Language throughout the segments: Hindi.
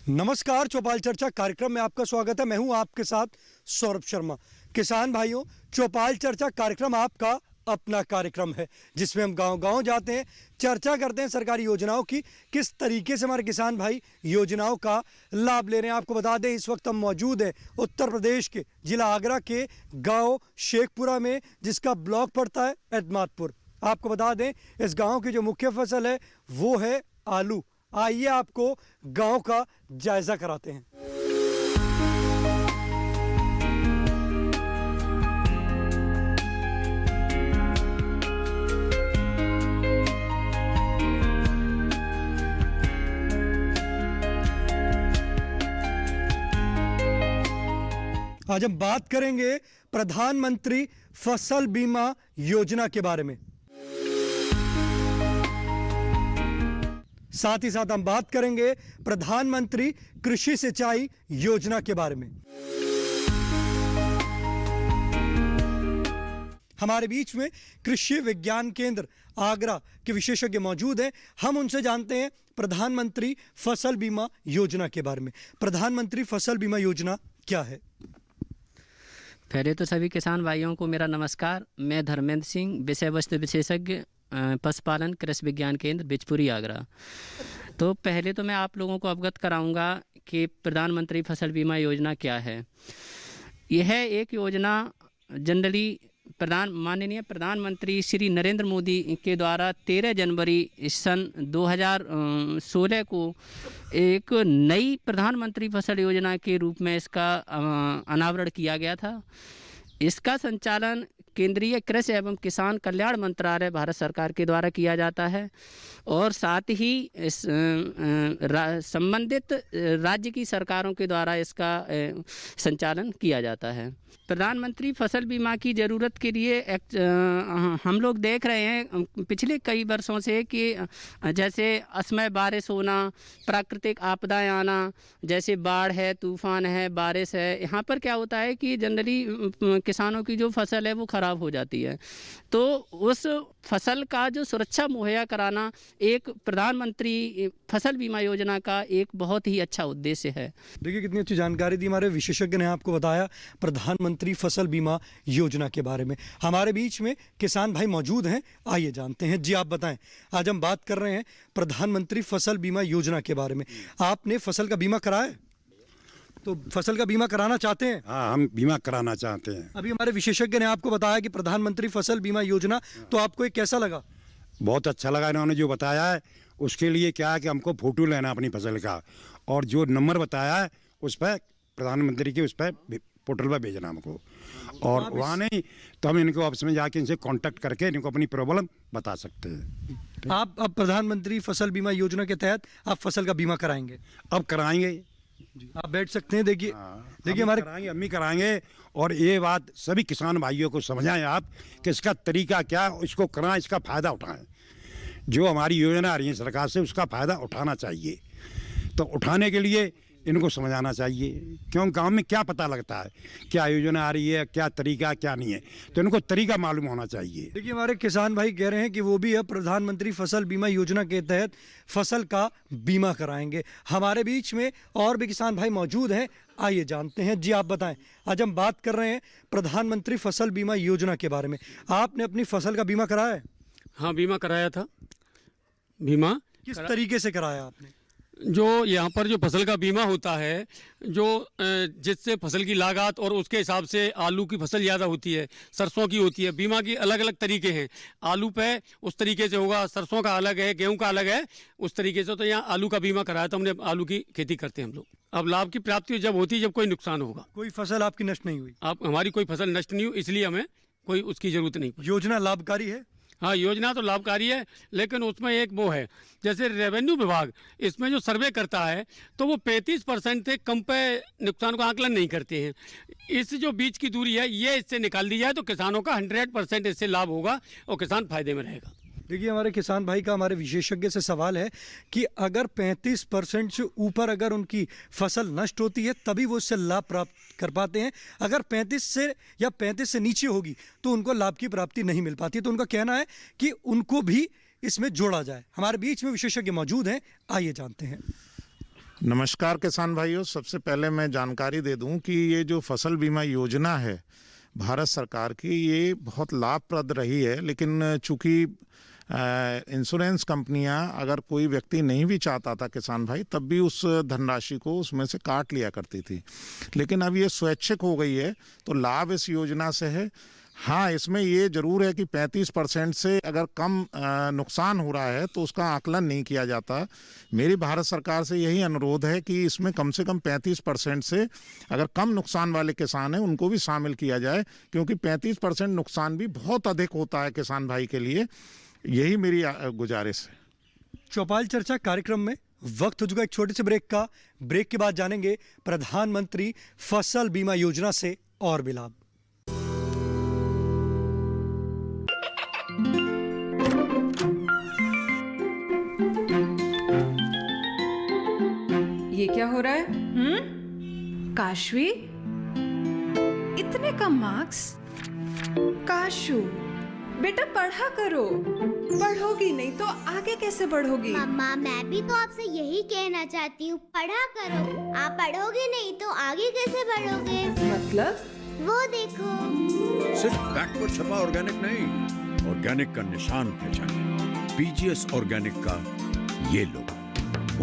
नमस्कार, चौपाल चर्चा कार्यक्रम में आपका स्वागत है। मैं हूं आपके साथ सौरभ शर्मा। किसान भाइयों, चौपाल चर्चा कार्यक्रम आपका अपना कार्यक्रम है जिसमें हम गांव-गांव जाते हैं, चर्चा करते हैं सरकारी योजनाओं की, किस तरीके से हमारे किसान भाई योजनाओं का लाभ ले रहे हैं। आपको बता दें, इस वक्त हम मौजूद हैं उत्तर प्रदेश के जिला आगरा के गाँव शेखपुरा में, जिसका ब्लॉक पड़ता है एतमादपुर। आपको बता दें, इस गाँव की जो मुख्य फसल है वो है आलू। आइए आपको गांव का जायजा कराते हैं। आज हम बात करेंगे प्रधानमंत्री फसल बीमा योजना के बारे में। साथ ही साथ हम बात करेंगे प्रधानमंत्री कृषि सिंचाई योजना के बारे में। हमारे बीच में कृषि विज्ञान केंद्र आगरा के विशेषज्ञ मौजूद हैं। हम उनसे जानते हैं प्रधानमंत्री फसल बीमा योजना के बारे में। प्रधानमंत्री फसल बीमा योजना क्या है? पहले तो सभी किसान भाइयों को मेरा नमस्कार। मैं धर्मेंद्र सिंह, विषय वस्तु विशेषज्ञ, पशुपालन कृषि विज्ञान केंद्र बिचपुरी आगरा। तो पहले तो मैं आप लोगों को अवगत कराऊंगा कि प्रधानमंत्री फसल बीमा योजना क्या है। यह एक योजना जनरली माननीय प्रधानमंत्री श्री नरेंद्र मोदी के द्वारा 13 जनवरी सन 2016 को एक नई प्रधानमंत्री फसल योजना के रूप में इसका अनावरण किया गया था। इसका संचालन केंद्रीय कृषि एवं किसान कल्याण मंत्रालय भारत सरकार के द्वारा किया जाता है और साथ ही संबंधित राज्य की सरकारों के द्वारा इसका संचालन किया जाता है। प्रधानमंत्री फसल बीमा की ज़रूरत के लिए हम लोग देख रहे हैं पिछले कई वर्षों से कि जैसे असमय बारिश होना, प्राकृतिक आपदाएं आना, जैसे बाढ़ है, तूफान है, बारिश है, यहाँ पर क्या होता है कि जनरली किसानों की जो फसल है वो ख़राब हो जाती है। तो उस फसल का जो सुरक्षा मुहैया कराना एक प्रधानमंत्री फसल बीमा योजना का एक बहुत ही अच्छा उद्देश्य है। देखिए, कितनी अच्छी जानकारी दी हमारे विशेषज्ञ ने आपको बताया प्रधानमंत्री फसल बीमा योजना के बारे में। हमारे बीच में किसान भाई मौजूद हैं, आइए जानते हैं। जी, आप बताएं। आज हम बात कर रहे हैं प्रधानमंत्री फसल बीमा योजना के बारे में। आपने फसल का बीमा कराया है? तो फसल का बीमा कराना चाहते हैं? हाँ, हम बीमा कराना चाहते हैं। अभी हमारे विशेषज्ञ ने आपको बताया कि प्रधानमंत्री फसल बीमा योजना, तो आपको ये कैसा लगा? बहुत अच्छा लगा इन्होंने जो बताया है। उसके लिए क्या है कि हमको फोटो लेना अपनी फसल का, और जो नंबर बताया है उस पर प्रधानमंत्री के उस पर पोर्टल पर भेजना हमको, और वहाँ नहीं तो हम इनको ऑफिस में जाके इनसे कांटेक्ट करके इनको अपनी प्रॉब्लम बता सकते हैं। आप अब प्रधानमंत्री फसल बीमा योजना के तहत आप फसल का बीमा कराएंगे? अब कराएंगे। आप बैठ सकते हैं। देखिए हमारे कराएंगे, हम ही कराएंगे। और ये बात सभी किसान भाइयों को समझाएं आप कि इसका तरीका क्या, इसको कराएं, इसका फ़ायदा उठाएं। जो हमारी योजना आ रही है सरकार से उसका फ़ायदा उठाना चाहिए। तो उठाने के लिए इनको समझाना चाहिए, क्यों गांव में क्या पता लगता है क्या योजना आ रही है, क्या तरीका क्या नहीं है, तो इनको तरीका मालूम होना चाहिए। देखिए, हमारे किसान भाई कह रहे हैं कि वो भी अब प्रधानमंत्री फसल बीमा योजना के तहत फसल का बीमा कराएंगे। हमारे बीच में और भी किसान भाई मौजूद हैं, आइए जानते हैं। जी, आप बताएं। आज हम बात कर रहे हैं प्रधानमंत्री फसल बीमा योजना के बारे में। आपने अपनी फसल का बीमा कराया है? हाँ, बीमा कराया था। बीमा किस तरीके से कराया आपने? जो यहाँ पर जो फसल का बीमा होता है, जो जिससे फसल की लागत और उसके हिसाब से आलू की फसल ज़्यादा होती है, सरसों की होती है। बीमा की अलग अलग तरीके हैं। आलू पे उस तरीके से होगा, सरसों का अलग है, गेहूं का अलग है, उस तरीके से। तो यहाँ आलू का बीमा कराया तो हमने आलू की खेती करते हैं हम लोग। अब लाभ की प्राप्ति जब होती है जब कोई नुकसान होगा। कोई फसल आपकी नष्ट नहीं हुई? आप हमारी कोई फसल नष्ट नहीं हुई, इसलिए हमें कोई उसकी ज़रूरत नहीं। योजना लाभकारी है? हाँ, योजना तो लाभकारी है, लेकिन उसमें एक वो है, जैसे रेवेन्यू विभाग इसमें जो सर्वे करता है तो वो 35% से कम पे नुकसान का आकलन नहीं करते हैं। इस जो बीच की दूरी है ये इससे निकाल दी जाए तो किसानों का 100% इससे लाभ होगा और किसान फायदे में रहेगा। देखिए, हमारे किसान भाई का हमारे विशेषज्ञ से सवाल है कि अगर 35% से ऊपर अगर उनकी फसल नष्ट होती है तभी वो इससे लाभ प्राप्त कर पाते हैं। अगर 35 से या 35 से नीचे होगी तो उनको लाभ की प्राप्ति नहीं मिल पाती। तो उनका कहना है कि उनको भी इसमें जोड़ा जाए। हमारे बीच में विशेषज्ञ मौजूद हैं, आइए जानते हैं। नमस्कार किसान भाइयों, सबसे पहले मैं जानकारी दे दूं कि ये जो फसल बीमा योजना है भारत सरकार की, ये बहुत लाभप्रद रही है। लेकिन चूंकि इंश्योरेंस कंपनियां, अगर कोई व्यक्ति नहीं भी चाहता था किसान भाई, तब भी उस धनराशि को उसमें से काट लिया करती थी। लेकिन अब ये स्वैच्छिक हो गई है, तो लाभ इस योजना से है। हाँ, इसमें ये जरूर है कि 35% से अगर कम नुकसान हो रहा है तो उसका आकलन नहीं किया जाता। मेरी भारत सरकार से यही अनुरोध है कि इसमें कम से कम 35% से अगर कम नुकसान वाले किसान हैं उनको भी शामिल किया जाए, क्योंकि 35% नुकसान भी बहुत अधिक होता है किसान भाई के लिए। यही मेरी गुजारिश है। चौपाल चर्चा कार्यक्रम में वक्त हो चुका एक छोटे से ब्रेक का। ब्रेक के बाद जानेंगे प्रधानमंत्री फसल बीमा योजना से और भी लाभ। ये क्या हो रहा है? काशवी, इतने कम मार्क्स? काशू, बेटा पढ़ा करो। पढ़ोगी नहीं तो आगे कैसे बढ़ोगी? मम्मा, मैं भी तो आपसे यही कहना चाहती हूँ, पढ़ा करो। आप पढ़ोगे नहीं तो आगे कैसे बढ़ोगे? मतलब? वो देखो। सिर्फ बैक पर छपा ऑर्गेनिक नहीं, ऑर्गेनिक का निशान पहचाने। पीजीएस ऑर्गेनिक का ये लोगो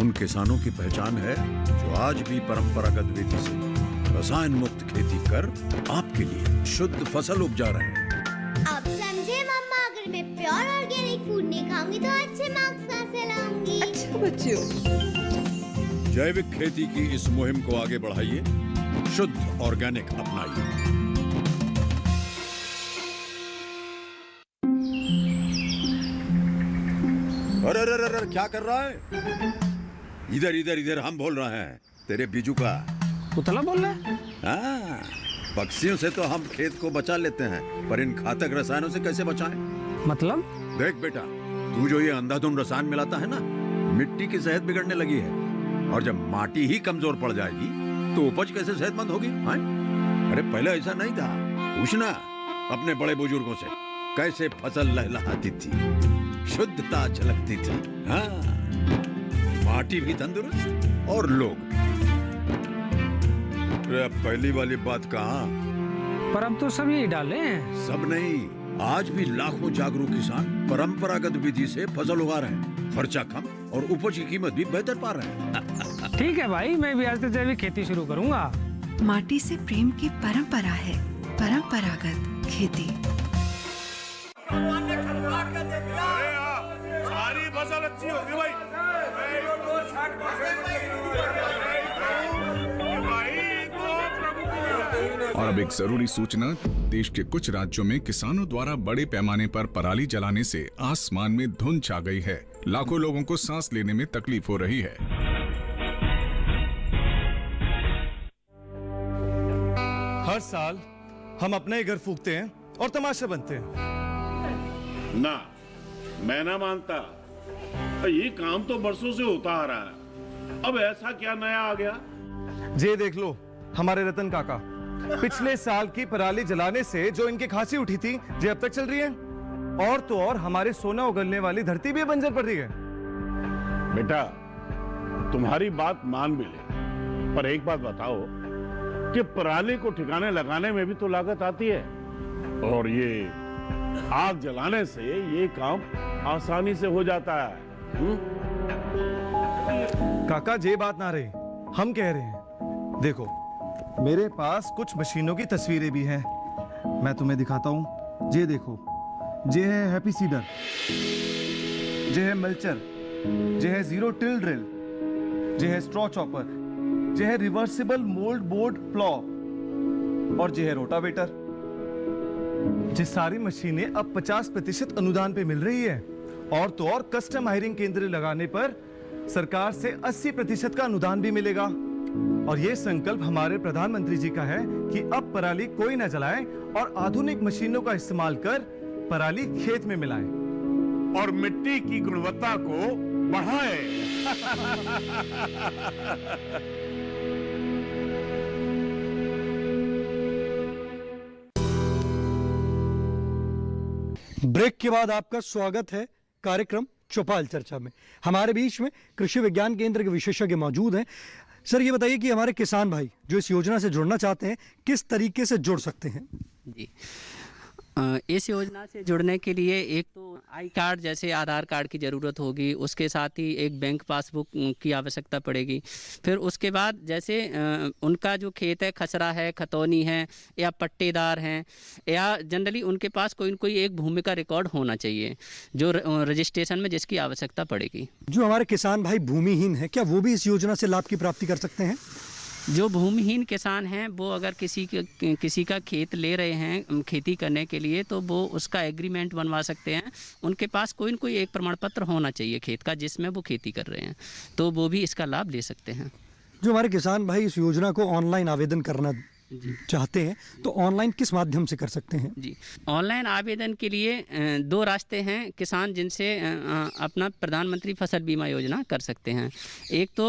उन किसानों की पहचान है जो आज भी परंपरागत विधि से रसायन मुक्त खेती कर आपके लिए शुद्ध फसल उपजा रहे हैं। अब समझे मम्मा, अगर मैं प्योर ऑर्गेनिक फूड नहीं खाऊंगी तो अच्छे मार्क्स कहाँ से लाऊंगी? अच्छा बच्चों, जैविक खेती की इस मुहिम को आगे बढ़ाइए, शुद्ध ऑर्गेनिक अपनाइए। अरे अरे अरे, क्या कर रहा है? इधर इधर इधर, हम बोल रहे हैं तेरे बीजू का। पुतला बोल रहा है? हाँ, पक्षियों से तो हम खेत को बचा लेते हैं, पर इन घातक रसायनों से कैसे बचाएं? मतलब? देख बेटा, तू जो ये अंधाधुंध रसायन मिलाता है ना, मिट्टी की सेहत बिगड़ने लगी है। और जब माटी ही कमजोर पड़ जाएगी तो उपज कैसे सेहतमंद होगी? हाँ? अरे पहले ऐसा नहीं था। पूछना अपने बड़े बुजुर्गों से, कैसे फसल लहलहाती थी, शुद्धता झलकती थी। हाँ, माटी भी तंदुरुस्त और लोग भी। अरे अब पहली वाली बात कहाँ? पर अब तो सब यही डाले हैं। सब नहीं, आज भी लाखों जागरूक किसान परंपरागत विधि से फसल उगा रहे हैं। खर्चा कम और उपज की कीमत भी बेहतर पा रहे हैं। ठीक है भाई, मैं भी आज से जैविक खेती शुरू करूंगा। माटी से प्रेम की परंपरा है परंपरागत खेती। सारी फसल अच्छी होगी भाई। और अब एक जरूरी सूचना, देश के कुछ राज्यों में किसानों द्वारा बड़े पैमाने पर पराली जलाने से आसमान में धुंध छा गई है। लाखों लोगों को सांस लेने में तकलीफ हो रही है। हर साल हम अपने ही घर फूकते हैं और तमाशा बनते हैं। ना, मैं ना मानता। ये काम तो बरसों से होता आ रहा है, अब ऐसा क्या नया आ गया? ये देख लो, हमारे रतन काका, पिछले साल की पराली जलाने से जो इनकी खांसी उठी थी, ये अब तक चल रही है। और तो और हमारे सोना उगलने वाली धरती भी बंजर पड़ रही है। बेटा, तुम्हारी बात मान भी ले, पर एक बात बताओ कि पराली को ठिकाने लगाने में भी तो लागत आती है, और ये आग जलाने से ये काम आसानी से हो जाता है। काका, ये बात ना रही, हम कह रहे हैं। देखो, मेरे पास कुछ मशीनों की तस्वीरें भी हैं, मैं तुम्हें दिखाता हूं। ये देखो, ये है हैप्पी सीडर, ये है मल्चर, ये है जीरो टिल ड्रिल, ये है स्ट्रॉ चॉपर, ये है रिवर्सिबल मोल्ड बोर्ड प्लॉ, और ये है रोटावेटर। ये सारी मशीनें अब 50% अनुदान पे मिल रही है, और तो और कस्टम हायरिंग केंद्र लगाने पर सरकार से 80% का अनुदान भी मिलेगा। और ये संकल्प हमारे प्रधानमंत्री जी का है कि अब पराली कोई न जलाए और आधुनिक मशीनों का इस्तेमाल कर पराली खेत में मिलाएं और मिट्टी की गुणवत्ता को बढ़ाए। ब्रेक के बाद आपका स्वागत है कार्यक्रम चौपाल चर्चा में हमारे बीच में कृषि विज्ञान केंद्र के विशेषज्ञ मौजूद हैं। सर ये बताइए कि हमारे किसान भाई जो इस योजना से जुड़ना चाहते हैं किस तरीके से जुड़ सकते हैं? जी, इस योजना से जुड़ने के लिए एक तो आई कार्ड जैसे आधार कार्ड की ज़रूरत होगी, उसके साथ ही एक बैंक पासबुक की आवश्यकता पड़ेगी। फिर उसके बाद जैसे उनका जो खेत है, खसरा है, खतौनी है या पट्टेदार हैं, या जनरली उनके पास कोई न कोई एक भूमि का रिकॉर्ड होना चाहिए जो रजिस्ट्रेशन में जिसकी आवश्यकता पड़ेगी। जो हमारे किसान भाई भूमिहीन हैं क्या वो भी इस योजना से लाभ की प्राप्ति कर सकते हैं? जो भूमिहीन किसान हैं वो अगर किसी का खेत ले रहे हैं खेती करने के लिए तो वो उसका एग्रीमेंट बनवा सकते हैं। उनके पास कोई न कोई एक प्रमाण पत्र होना चाहिए खेत का जिसमें वो खेती कर रहे हैं, तो वो भी इसका लाभ ले सकते हैं। जो हमारे किसान भाई इस योजना को ऑनलाइन आवेदन करना चाहते हैं तो ऑनलाइन किस माध्यम से कर सकते हैं? जी, ऑनलाइन आवेदन के लिए दो रास्ते हैं किसान जिनसे अपना प्रधानमंत्री फसल बीमा योजना कर सकते हैं। एक तो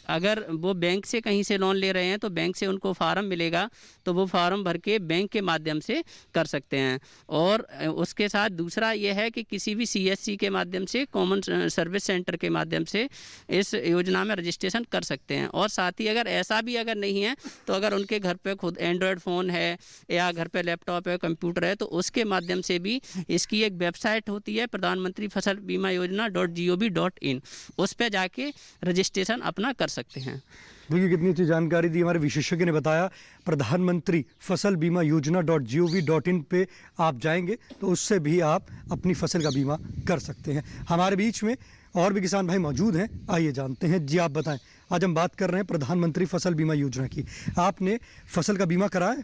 अगर वो बैंक से कहीं से लोन ले रहे हैं तो बैंक से उनको फार्म मिलेगा, तो वो फार्म भर के बैंक के माध्यम से कर सकते हैं। और उसके साथ दूसरा ये है कि किसी भी CSC के माध्यम से, कॉमन सर्विस सेंटर के माध्यम से इस योजना में रजिस्ट्रेशन कर सकते हैं। और साथ ही अगर ऐसा भी अगर नहीं है तो अगर उनके घर पे खुद एंड्रॉयड फ़ोन है या घर पे लैपटॉप है, कंप्यूटर है, तो उसके माध्यम से भी इसकी एक वेबसाइट होती है प्रधानमंत्री फसल बीमा योजना .gov.in, उस पर जाके रजिस्ट्रेशन अपना कर सकते हैं। देखिए कितनी अच्छी जानकारी दी हमारे विशेषज्ञ ने बताया। प्रधानमंत्री फसल बीमा योजना .gov.in पे आप जाएंगे तो उससे भी आप अपनी फसल का बीमा कर सकते हैं। हमारे बीच में और भी किसान भाई मौजूद हैं, आइए जानते हैं। जी आप बताएं, आज हम बात कर रहे हैं प्रधानमंत्री फसल बीमा योजना की। आपने फसल का बीमा कराया?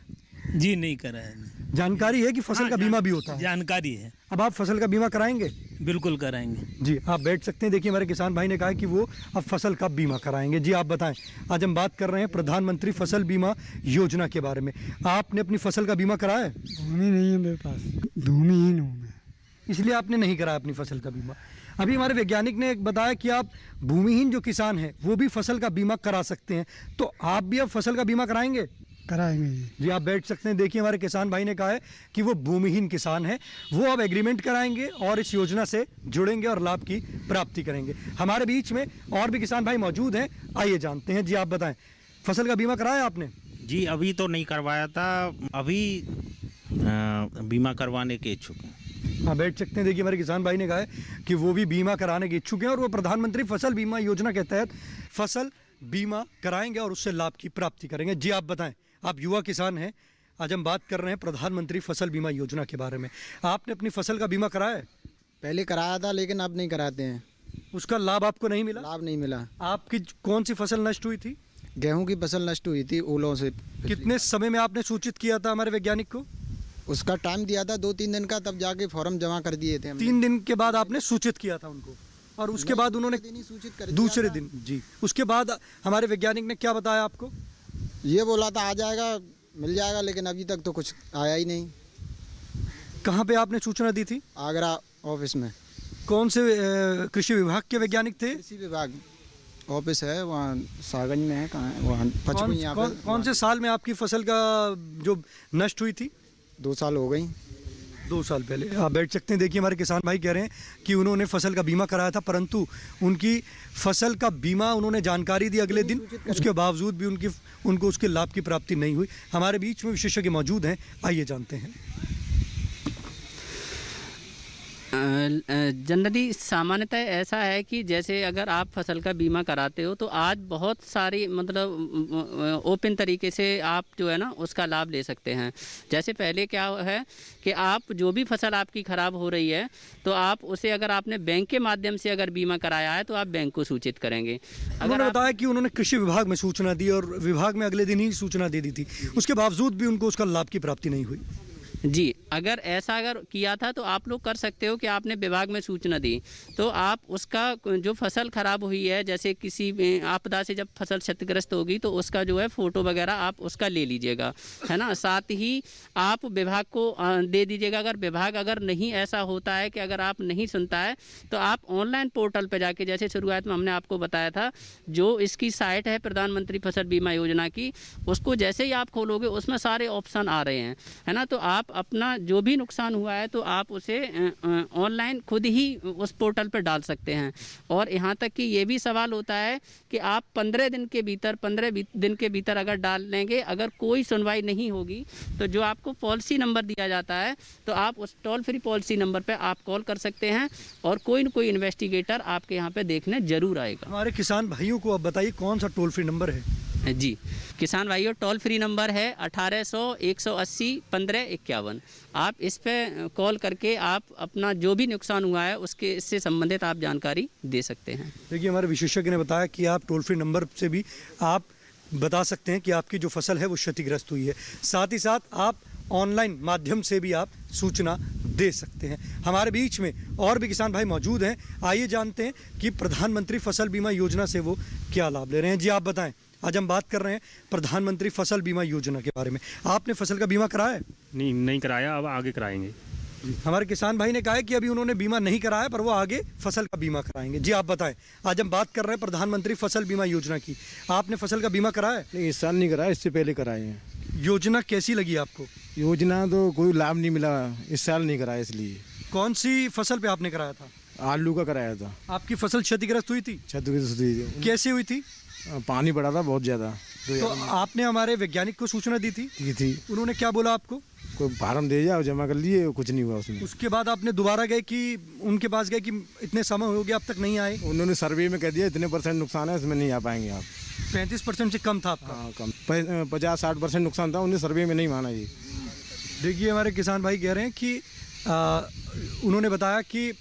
जी नहीं करा है। जानकारी है कि फसल का बीमा भी होता है? जानकारी है। अब आप फसल का बीमा कराएंगे? बिल्कुल कराएंगे। जी आप बैठ सकते हैं। देखिए हमारे किसान भाई ने कहा कि वो अब फसल का बीमा कराएंगे। जी आप बताएं, आज हम बात कर रहे हैं प्रधानमंत्री फसल बीमा योजना के बारे में। आपने अपनी फसल का बीमा कराया है? भूमि नहीं है मेरे पास, भूमिहीन हूँ मैं, इसलिए आपने नहीं कराया अपनी फसल का बीमा। अभी हमारे वैज्ञानिक ने बताया कि आप भूमिहीन जो किसान हैं वो भी फसल का बीमा करा सकते हैं, तो आप भी अब फसल का बीमा कराएंगे? कराएंगे जी आप बैठ सकते हैं। देखिए हमारे किसान भाई ने कहा है कि वो भूमिहीन किसान है, वो अब एग्रीमेंट कराएंगे और इस योजना से जुड़ेंगे और लाभ की प्राप्ति करेंगे। हमारे बीच में और भी किसान भाई मौजूद हैं, आइए जानते हैं। जी आप बताएं, फसल का बीमा कराया आपने? जी अभी तो नहीं करवाया था, अभी बीमा करवाने के इच्छुक हैं। हाँ बैठ सकते हैं। देखिए हमारे किसान भाई ने कहा है कि वो भी बीमा कराने के इच्छुक हैं और वो प्रधानमंत्री फसल बीमा योजना के तहत फसल बीमा कराएंगे और उससे लाभ की प्राप्ति करेंगे। जी आप बताएं, आप युवा किसान हैं, आज हम बात कर रहे हैं प्रधानमंत्री फसल बीमा योजना के बारे में। आपने अपनी फसल का बीमा कराया है? पहले कराया था लेकिन अब नहीं कराते हैं। उसका लाभ आपको नहीं मिला? लाभ नहीं मिला। आपकी कौन सी फसल नष्ट हुई थी? गेहूं की फसल नष्ट हुई थी ओलों से। कितने समय में आपने सूचित किया था हमारे वैज्ञानिक को? उसका टाइम दिया था 2-3 दिन का, तब जाके फॉर्म जमा कर दिए थे हमने। 3 दिन के बाद आपने सूचित किया था उनको और उसके बाद उन्होंने सूचित कर दूसरे दिन? जी उसके बाद हमारे वैज्ञानिक ने क्या बताया आपको? ये बोला था आ जाएगा, मिल जाएगा, लेकिन अभी तक तो कुछ आया ही नहीं। कहाँ पे आपने सूचना दी थी? आगरा ऑफिस में। कौन से कृषि विभाग के वैज्ञानिक थे? कृषि विभाग ऑफिस है वहाँ सागंज में है। कहाँ है? वहाँ पचकुइयाँ पे। कौन से साल में आपकी फसल का जो नष्ट हुई थी? 2 साल हो गई। 2 साल पहले। आप बैठ सकते हैं। देखिए हमारे किसान भाई कह रहे हैं कि उन्होंने फसल का बीमा कराया था परंतु उनकी फसल का बीमा उन्होंने जानकारी दी अगले दिन, उसके बावजूद भी उनको उसके लाभ की प्राप्ति नहीं हुई। हमारे बीच में विशेषज्ञ मौजूद हैं, आइए जानते हैं। जनरली सामान्यतः ऐसा है कि जैसे अगर आप फसल का बीमा कराते हो तो आज बहुत सारी मतलब ओपन तरीके से आप जो है ना उसका लाभ ले सकते हैं। जैसे पहले क्या है कि आप जो भी फसल आपकी ख़राब हो रही है तो आप उसे अगर आपने बैंक के माध्यम से अगर बीमा कराया है तो आप बैंक को सूचित करेंगे। उन्होंने बताया कि उन्होंने कृषि विभाग में सूचना दी और विभाग में अगले दिन ही सूचना दे दी थी, उसके बावजूद भी उनको उसका लाभ की प्राप्ति नहीं हुई। जी अगर ऐसा अगर किया था तो आप लोग कर सकते हो कि आपने विभाग में सूचना दी तो आप उसका जो फसल ख़राब हुई है, जैसे किसी आपदा से जब फसल क्षतिग्रस्त होगी तो उसका जो है फ़ोटो वगैरह आप उसका ले लीजिएगा, है ना। साथ ही आप विभाग को दे दीजिएगा। अगर विभाग अगर नहीं ऐसा होता है कि अगर आप नहीं सुनता है तो आप ऑनलाइन पोर्टल पर जाके, जैसे शुरुआत में हमने आपको बताया था, जो इसकी साइट है प्रधानमंत्री फसल बीमा योजना की, उसको जैसे ही आप खोलोगे उसमें सारे ऑप्शन आ रहे हैं, है ना। तो आप अपना जो भी नुकसान हुआ है तो आप उसे ऑनलाइन खुद ही उस पोर्टल पर डाल सकते हैं। और यहाँ तक कि ये भी सवाल होता है कि आप 15 दिन के भीतर अगर डाल लेंगे, अगर कोई सुनवाई नहीं होगी तो जो आपको पॉलिसी नंबर दिया जाता है तो आप उस टोल फ्री पॉलिसी नंबर पर आप कॉल कर सकते हैं और कोई न कोई इन्वेस्टिगेटर आपके यहाँ पे देखने जरूर आएगा। हमारे किसान भाइयों को अब बताइए कौन सा टोल फ्री नंबर है? जी किसान भाइयों, टोल फ्री नंबर है 1800-180-1551। आप इस पे कॉल करके आप अपना जो भी नुकसान हुआ है उसके इससे संबंधित आप जानकारी दे सकते हैं। देखिए, हमारे विशेषज्ञ ने बताया कि आप टोल फ्री नंबर से भी आप बता सकते हैं कि आपकी जो फसल है वो क्षतिग्रस्त हुई है। साथ ही साथ आप ऑनलाइन माध्यम से भी आप सूचना दे सकते हैं। हमारे बीच में और भी किसान भाई मौजूद हैं, आइए जानते हैं कि प्रधानमंत्री फसल बीमा योजना से वो क्या लाभ ले रहे हैं। जी आप बताएं। आज हम बात कर रहे हैं प्रधानमंत्री फसल बीमा योजना के बारे में। आपने फसल का बीमा कराया है? नहीं कराया, अब आगे कराएंगे। हमारे किसान भाई ने कहा है कि अभी उन्होंने बीमा नहीं कराया पर वो आगे फसल का बीमा कराएंगे। जी आप बताएं। आज हम बात कर रहे हैं प्रधानमंत्री फसल बीमा योजना की। आपने फसल का बीमा कराया है? नहीं, इस साल नहीं कराया, इससे पहले कराए हैं। योजना कैसी लगी आपको? योजना तो कोई लाभ नहीं मिला, इस साल नहीं कराया। इसलिए कौन सी फसल पे आपने कराया था? आलू का कराया था। आपकी फसल क्षतिग्रस्त हुई थी? क्षतिग्रस्त हुई थी। कैसे हुई थी? पानी पड़ा था बहुत ज़्यादा। तो आपने हमारे वैज्ञानिक को सूचना दी थी? उन्होंने क्या बोला आपको? कोई फार्म दे जाओ, जमा कर लिए, कुछ नहीं हुआ उसमें। उसके बाद आपने दोबारा गए कि उनके पास गए कि इतने समय हो गया अब तक नहीं आए? उन्होंने सर्वे में कह दिया इतने % नुकसान है, इसमें नहीं आ पाएंगे आप। 35% से कम था आपका? हाँ, कम 50-60% नुकसान था, उन्हें सर्वे में नहीं माना जी। देखिए, हमारे किसान भाई कह रहे हैं कि उन्होंने बताया कि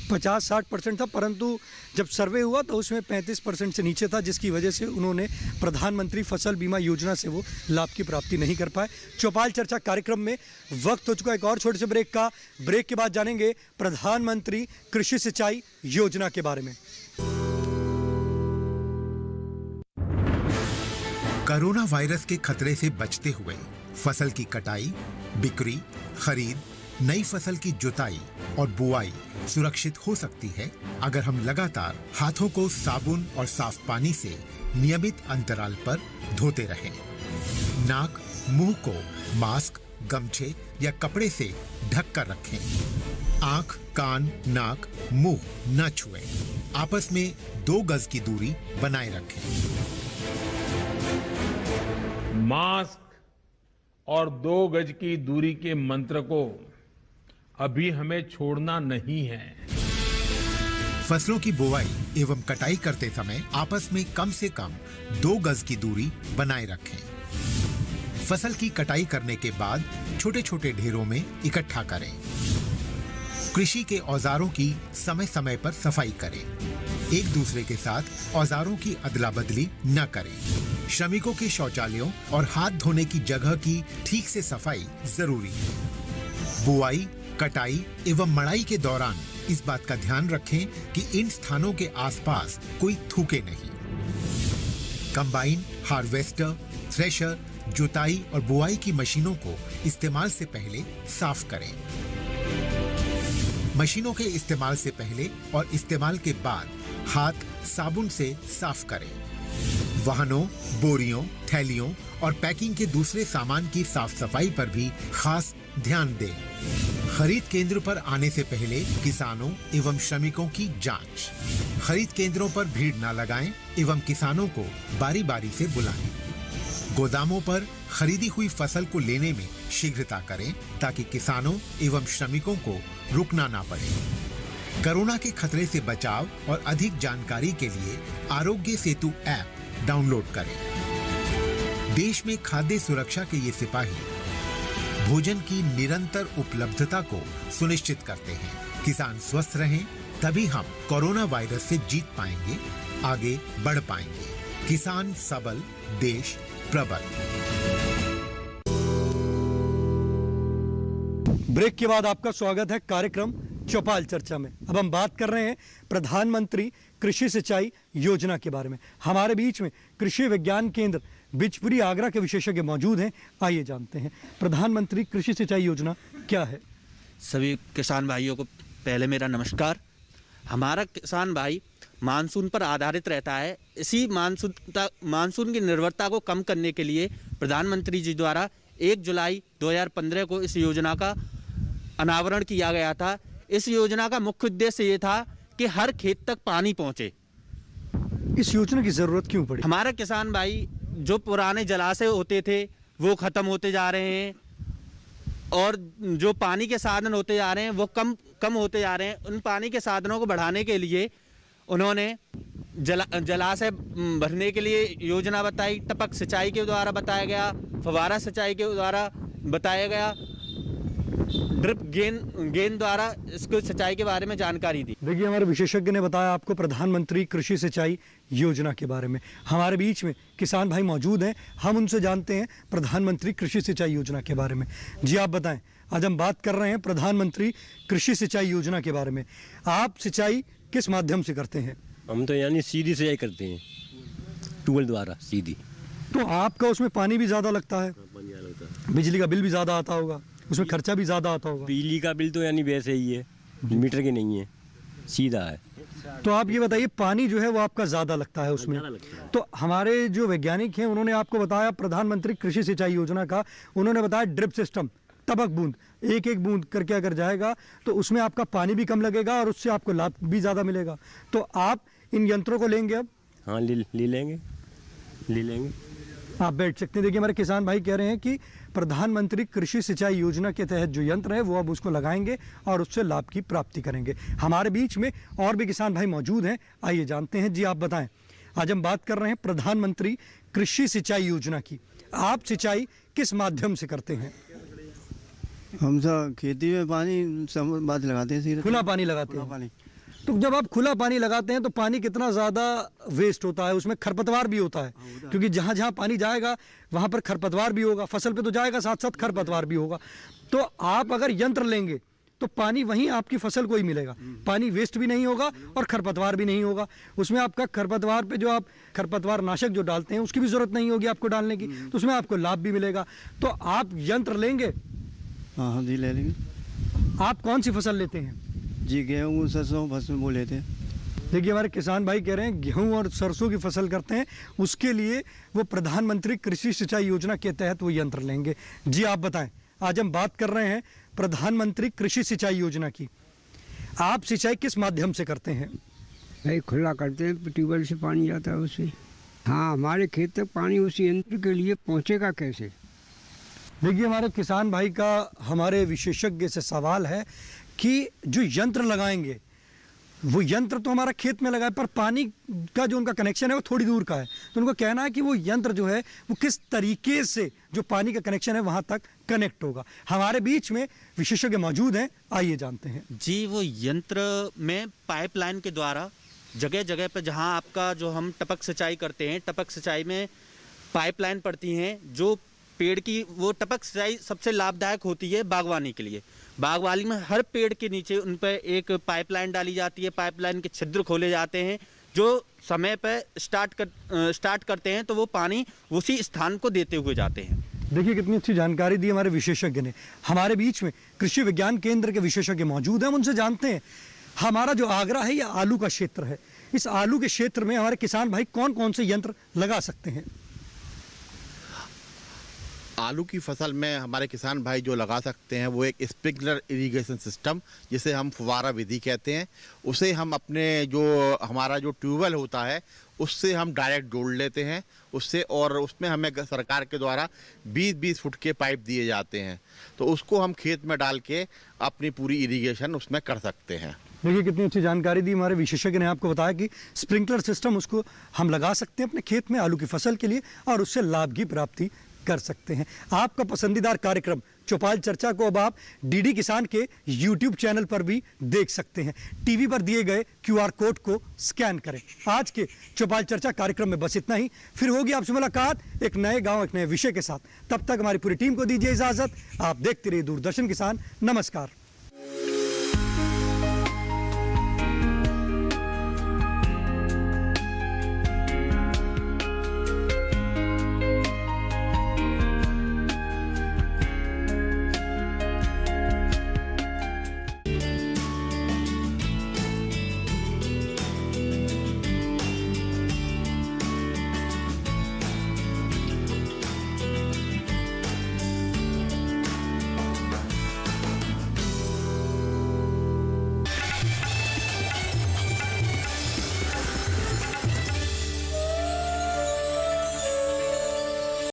50-60% था, परंतु जब सर्वे हुआ तो उसमें 35% से नीचे था, जिसकी वजह से उन्होंने प्रधानमंत्री फसल बीमा योजना से वो लाभ की प्राप्ति नहीं कर पाए। चौपाल चर्चा कार्यक्रम में वक्त हो चुका एक और छोटे से ब्रेक का। ब्रेक के बाद जानेंगे प्रधानमंत्री कृषि सिंचाई योजना के बारे में। कोरोना वायरस के खतरे से बचते हुए फसल की कटाई, बिक्री, खरीद, नई फसल की जुताई और बुआई सुरक्षित हो सकती है अगर हम लगातार हाथों को साबुन और साफ पानी से नियमित अंतराल पर धोते रहें। नाक, मुंह को मास्क, गमछे या कपड़े से ढक कर रखें। आंख, कान, नाक, मुंह न छुएं। आपस में 2 गज की दूरी बनाए रखें। मास्क और 2 गज की दूरी के मंत्र को अभी हमें छोड़ना नहीं है। फसलों की बुवाई एवं कटाई करते समय आपस में कम से कम 2 गज की दूरी बनाए रखें। फसल की कटाई करने के बाद छोटे छोटे ढेरों में इकट्ठा करें। कृषि के औजारों की समय समय पर सफाई करें। एक दूसरे के साथ औजारों की अदला बदली न करें। श्रमिकों के शौचालयों और हाथ धोने की जगह की ठीक से सफाई जरूरी है। बुआई, कटाई एवं मड़ाई के दौरान इस बात का ध्यान रखें कि इन स्थानों के आसपास कोई थूके नहीं। कंबाइन, हार्वेस्टर, थ्रेशर, जुताई और बुआई की मशीनों को इस्तेमाल से पहले साफ करें। मशीनों के इस्तेमाल से पहले और इस्तेमाल के बाद हाथ साबुन से साफ करें। वाहनों, बोरियों, थैलियों और पैकिंग के दूसरे सामान की साफ सफाई पर भी खास ध्यान दें। खरीद केंद्र पर आने से पहले किसानों एवं श्रमिकों की जांच। खरीद केंद्रों पर भीड़ न लगाएं एवं किसानों को बारी बारी से बुलाएं। गोदामों पर खरीदी हुई फसल को लेने में शीघ्रता करें ताकि किसानों एवं श्रमिकों को रुकना ना पड़े। कोरोना के खतरे से बचाव और अधिक जानकारी के लिए आरोग्य सेतु ऐप डाउनलोड करें। देश में खाद्य सुरक्षा के ये सिपाही भोजन की निरंतर उपलब्धता को सुनिश्चित करते हैं। किसान स्वस्थ रहें तभी हम कोरोना वायरस से जीत पाएंगे, आगे बढ़ पाएंगे। किसान सबल, देश प्रबल। ब्रेक के बाद आपका स्वागत है कार्यक्रम चौपाल चर्चा में। अब हम बात कर रहे हैं प्रधानमंत्री कृषि सिंचाई योजना के बारे में। हमारे बीच में कृषि विज्ञान केंद्र बिचपुरी आगरा के विशेषज्ञ मौजूद हैं। आइए जानते हैं प्रधानमंत्री कृषि सिंचाई योजना क्या है। सभी किसान भाइयों को पहले मेरा नमस्कार। हमारा किसान भाई मानसून पर आधारित रहता है। इसी मानसून की निर्भरता को कम करने के लिए प्रधानमंत्री जी द्वारा 1 जुलाई 2015 को इस योजना का अनावरण किया गया था। इस योजना का मुख्य उद्देश्य ये था कि हर खेत तक पानी पहुंचे। इस योजना की जरूरत क्यों पड़ी? हमारे किसान भाई जो पुराने जलाशय होते थे वो खत्म होते जा रहे हैं और जो पानी के साधन होते जा रहे हैं वो कम होते जा रहे हैं। उन पानी के साधनों को बढ़ाने के लिए उन्होंने जलाशय भरने के लिए योजना बताई, टपक सिंचाई के द्वारा बताया गया, फव्वारा सिंचाई के द्वारा बताया गया, ड्रिप गेंद द्वारा इसको सिंचाई के बारे में जानकारी दी। देखिए, हमारे विशेषज्ञ ने बताया आपको प्रधानमंत्री कृषि सिंचाई योजना के बारे में। हमारे बीच में किसान भाई मौजूद हैं, हम उनसे जानते हैं प्रधानमंत्री कृषि सिंचाई योजना के बारे में। जी आप बताएं, आज हम बात कर रहे हैं प्रधानमंत्री कृषि सिंचाई योजना के बारे में। आप सिंचाई किस माध्यम से करते हैं? हम तो यानी सीधी सिंचाई करते हैं, ट्यूबवेल द्वारा सीधी। तो आपका उसमें पानी भी ज़्यादा लगता है, बिजली का बिल भी ज़्यादा आता होगा, उसमें खर्चा भी ज़्यादा आता होगा। बिजली का बिल तो यानी वैसे ही है, मीटर के नहीं है, सीधा है। तो आप ये बताइए, पानी जो है वो आपका ज़्यादा लगता है उसमें। तो हमारे जो वैज्ञानिक हैं उन्होंने आपको बताया प्रधानमंत्री कृषि सिंचाई योजना का, उन्होंने बताया ड्रिप सिस्टम, टपक बूंद, एक एक बूंद करके अगर जाएगा तो उसमें आपका पानी भी कम लगेगा और उससे आपको लाभ भी ज़्यादा मिलेगा। तो आप इन यंत्रों को लेंगे अब? हाँ, ले लेंगे। आप बैठ सकते हैं। देखिए, हमारे किसान भाई कह रहे हैं कि प्रधानमंत्री कृषि सिंचाई योजना के तहत जो यंत्र है वो अब उसको लगाएंगे और उससे लाभ की प्राप्ति करेंगे। हमारे बीच में और भी किसान भाई मौजूद हैं, आइए जानते हैं। जी आप बताएं, आज हम बात कर रहे हैं प्रधानमंत्री कृषि सिंचाई योजना की। आप सिंचाई किस माध्यम से करते हैं? हम सब खेती में पानी बात लगाते हैं, खुला पानी लगाते हैं। तो जब आप खुला पानी लगाते हैं तो पानी कितना ज़्यादा वेस्ट होता है, उसमें खरपतवार भी होता है, क्योंकि जहाँ जहाँ पानी जाएगा वहाँ पर खरपतवार भी होगा, फसल पे तो जाएगा, साथ साथ खरपतवार भी होगा। तो आप अगर यंत्र लेंगे तो पानी वहीं आपकी फसल को ही मिलेगा, पानी वेस्ट भी नहीं होगा और खरपतवार भी नहीं होगा। उसमें आपका खरपतवार पे जो आप खरपतवार नाशक जो डालते हैं उसकी भी ज़रूरत नहीं होगी आपको डालने की, तो उसमें आपको लाभ भी मिलेगा। तो आप यंत्र लेंगे? हाँ जी, ले लेंगे। आप कौन सी फसल लेते हैं? जी गेहूँ सरसों फसल वो लेते हैं। देखिए, हमारे किसान भाई कह रहे हैं गेहूं और सरसों की फसल करते हैं, उसके लिए वो प्रधानमंत्री कृषि सिंचाई योजना के तहत वो यंत्र लेंगे। जी आप बताएं, आज हम बात कर रहे हैं प्रधानमंत्री कृषि सिंचाई योजना की। आप सिंचाई किस माध्यम से करते हैं? भाई खुला करते हैं, ट्यूबवेल से पानी जाता है उससे। हाँ, हमारे खेत तक पानी उस यंत्र के लिए पहुँचेगा कैसे? देखिए, हमारे किसान भाई का हमारे विशेषज्ञ से सवाल है कि जो यंत्र लगाएंगे वो यंत्र तो हमारा खेत में लगा है, पर पानी का जो उनका कनेक्शन है वो थोड़ी दूर का है। तो उनको कहना है कि वो यंत्र जो है वो किस तरीके से जो पानी का कनेक्शन है वहाँ तक कनेक्ट होगा। हमारे बीच में विशेषज्ञ मौजूद हैं, आइए जानते हैं। जी, वो यंत्र में पाइपलाइन के द्वारा जगह जगह पर जहाँ आपका जो हम टपक सिंचाई करते हैं, टपक सिंचाई में पाइपलाइन पड़ती हैं जो पेड़ की, वो टपक सिंचाई सबसे लाभदायक होती है बागवानी के लिए। बागवानी में हर पेड़ के नीचे उन पर एक पाइपलाइन डाली जाती है, पाइपलाइन के छिद्र खोले जाते हैं, जो समय पर स्टार्ट करते हैं तो वो पानी उसी स्थान को देते हुए जाते हैं। देखिए, कितनी अच्छी जानकारी दी हमारे विशेषज्ञ ने। हमारे बीच में कृषि विज्ञान केंद्र के विशेषज्ञ मौजूद हैं, हम उनसे जानते हैं। हमारा जो आगरा है ये आलू का क्षेत्र है, इस आलू के क्षेत्र में हमारे किसान भाई कौन कौन से यंत्र लगा सकते हैं? आलू की फसल में हमारे किसान भाई जो लगा सकते हैं वो एक स्प्रिंकलर इरिगेशन सिस्टम, जिसे हम फुवारा विधि कहते हैं, उसे हम अपने जो हमारा जो ट्यूबवेल होता है उससे हम डायरेक्ट जोड़ लेते हैं उससे, और उसमें हमें सरकार के द्वारा 20-20 फुट के पाइप दिए जाते हैं, तो उसको हम खेत में डाल के अपनी पूरी इरिगेशन उसमें कर सकते हैं। देखिए, कितनी अच्छी जानकारी दी हमारे विशेषज्ञ ने आपको बताया कि स्प्रिंकलर सिस्टम उसको हम लगा सकते हैं अपने खेत में आलू की फसल के लिए और उससे लाभ की प्राप्ति कर सकते हैं। आपका पसंदीदार कार्यक्रम चौपाल चर्चा को अब आप डीडी किसान के YouTube चैनल पर भी देख सकते हैं। टीवी पर दिए गए QR कोड को स्कैन करें। आज के चौपाल चर्चा कार्यक्रम में बस इतना ही, फिर होगी आपसे मुलाकात एक नए गांव एक नए विषय के साथ। तब तक हमारी पूरी टीम को दीजिए इजाजत। आप देखते रहिए दूरदर्शन किसान। नमस्कार।